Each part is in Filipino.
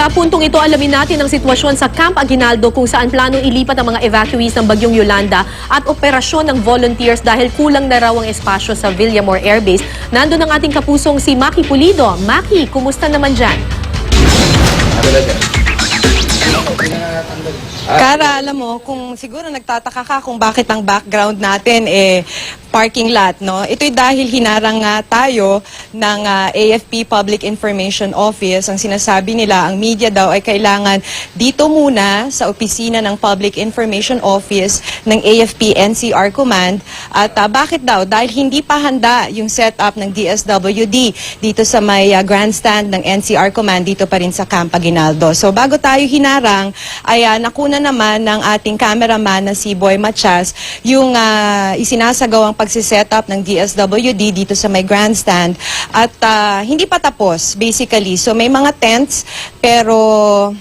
Sa puntong ito, alamin natin ang sitwasyon sa Camp Aguinaldo kung saan planong ilipat ang mga evacuees ng Bagyong Yolanda at operasyon ng volunteers dahil kulang na raw ang espasyo sa Villamor Air Base. Nandun ang ating kapusong si Maki Pulido. Maki, kumusta naman dyan? Kara, alam mo, kung siguro nagtataka ka kung bakit ang background natin parking lot, no? Ito'y dahil hinarang nga tayo ng AFP Public Information Office. Ang sinasabi nila, ang media daw ay kailangan dito muna sa opisina ng Public Information Office ng AFP NCR Command. At bakit daw? Dahil hindi pa handa yung setup ng DSWD dito sa may grandstand ng NCR Command dito pa rin sa Camp Aguinaldo. So bago tayo hinarang, ay nakuna naman ng ating cameraman na si Boy Matias yung isinasagawang pagsiset-up ng DSWD dito sa may grandstand at hindi pa tapos basically. So may mga tents pero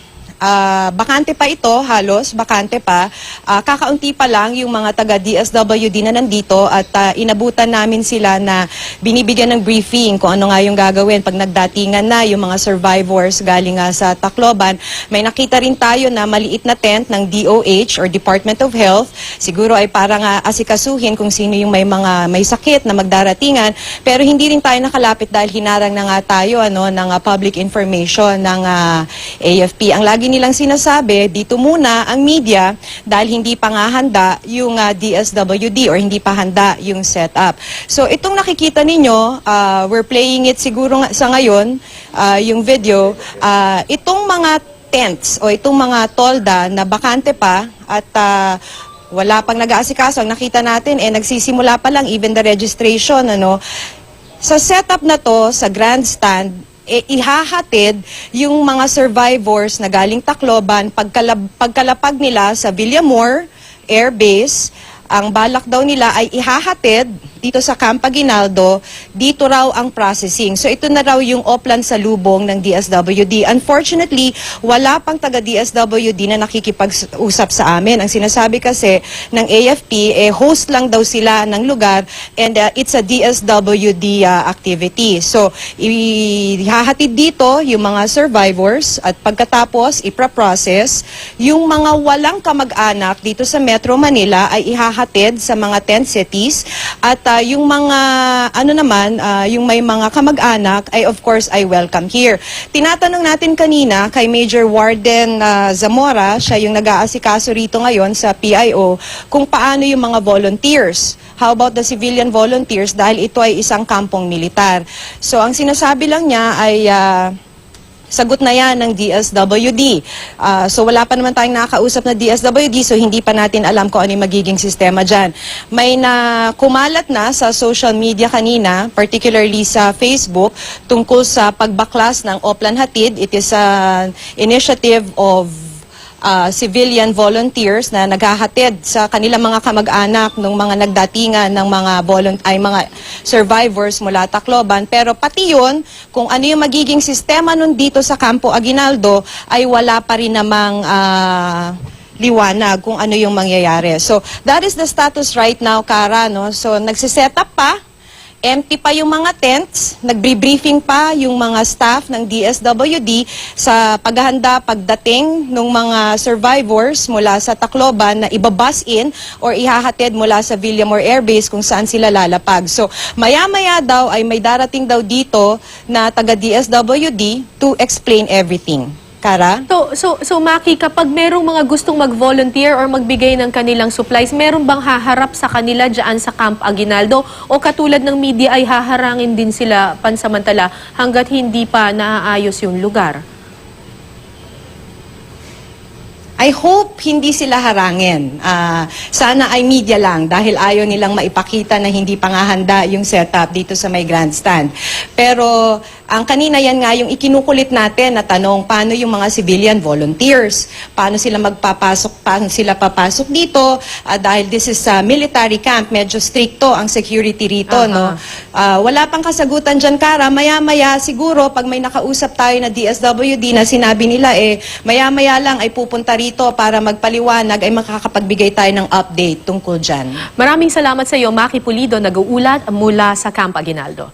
bakante pa ito, halos bakante pa. Kakaunti pa lang yung mga taga DSWD na nandito at inabutan namin sila na binibigyan ng briefing kung ano nga yung gagawin pag nagdatingan na yung mga survivors galing sa Tacloban. May nakita rin tayo na maliit na tent ng DOH or Department of Health. Siguro ay parang asikasuhin kung sino yung may sakit na magdaratingan. Pero hindi rin tayo nakalapit dahil hinarang na nga tayo ng public information ng AFP. Ang lagi nilang sinasabi, dito muna ang media dahil hindi pa nga handa yung DSWD or hindi pa handa yung setup. So itong nakikita ninyo, we're playing it siguro sa ngayon, yung video, itong mga tents o itong mga tolda na bakante pa at wala pang nag-aasikaso. Ang nakita natin, nagsisimula pa lang even the registration. Sa setup na to, sa grandstand, ihahatid yung mga survivors na galing Tacloban pagkalapag nila sa Villamor Air Base. Ang balak daw nila ay ihahatid dito sa Camp Aguinaldo, dito raw ang processing. So ito na raw yung oplan sa lubong ng DSWD. Unfortunately, wala pang taga-DSWD na nakikipag-usap sa amin. Ang sinasabi kasi ng AFP, host lang daw sila ng lugar and it's a DSWD activity. So ihahatid dito yung mga survivors at pagkatapos ipraprocess, yung mga walang kamag-anak dito sa Metro Manila ay ihahatid sa mga 10 cities at yung mga yung may mga kamag-anak ay of course ay welcome here. Tinatanong natin kanina kay Major Warden Zamora, siya yung nag-aasikaso rito ngayon sa PIO, kung paano yung mga volunteers. How about the civilian volunteers dahil ito ay isang kampong militar. So ang sinasabi lang niya ay sagot na yan ng DSWD. So wala pa naman tayong nakakausap na DSWD, so hindi pa natin alam kung ano yung magiging sistema dyan. May kumalat na sa social media kanina, particularly sa Facebook, tungkol sa pagbaklas ng Oplan Hatid. It is an initiative of civilian volunteers na naghahatid sa kanilang mga kamag-anak ng mga nagdatingan ng mga survivors mula Tacloban. Pero pati yun, kung ano yung magiging sistema nun dito sa Campo Aguinaldo, ay wala pa rin namang liwanag kung ano yung mangyayari. So that is the status right now, Kara. So nagsiset up pa. Empty pa yung mga tents, nagbriefing pa yung mga staff ng DSWD sa paghahanda pagdating ng mga survivors mula sa Tacloban na ibabus in or ihahatid mula sa Villamor Air Base kung saan sila lalapag. So maya-maya daw ay may darating daw dito na taga DSWD to explain everything. Kara? So Maki, kapag merong mga gustong mag-volunteer or magbigay ng kanilang supplies, meron bang haharap sa kanila dyan sa Camp Aguinaldo? O katulad ng media ay haharangin din sila pansamantala hanggat hindi pa naaayos yung lugar? I hope hindi sila harangin. Sana ay media lang dahil ayaw nilang maipakita na hindi pa nga handa yung setup dito sa may grandstand. Pero ang kanina yan nga yung ikinukulit natin na tanong, paano yung mga civilian volunteers? Paano sila magpapasok, paano sila papasok dito? Dahil this is a military camp, medyo stricto ang security rito. No? Wala pang kasagutan dyan, Kara. Maya-maya siguro, pag may nakausap tayo na DSWD na sinabi nila, maya-maya lang ay pupunta rito para magpaliwanag, ay makakapagbigay tayo ng update tungkol dyan. Maraming salamat sa iyo, Maki Pulido, nag-uulat mula sa Camp Aguinaldo.